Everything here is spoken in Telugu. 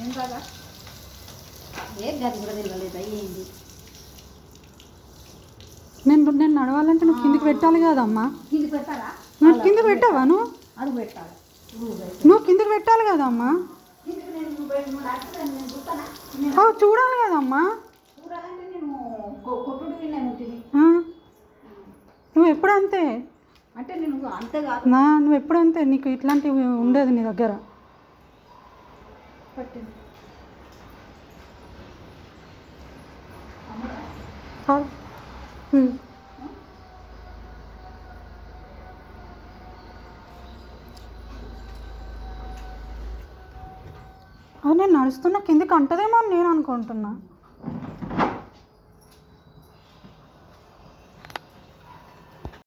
ఏం కాదా ఏ గది కూడా తిరగలేదా ఏంది? నేను నడవాలంటే నువ్వు కిందికి పెట్టాలి కదమ్మా. కిందికి పెట్టాలా? నువ్వు కిందికి పెట్టావా? అడుగు పెట్టాలి. నువ్వు కిందికి పెట్టాలి కదమ్మా. చూడాలి కదమ్మా. చూడాలంటే నేను కొట్టుడు విన్నాను. నువ్వు ఎప్పుడు అంతే అంటే నేను అంతే కాదు. నువ్వు ఎప్పుడు అంతే, నీకు ఇట్లాంటివి ఉండేది నీ దగ్గర. పట్టింది నేను నడుస్తున్నా కిందికి అంటదేమో అని నేను అనుకుంటున్నా.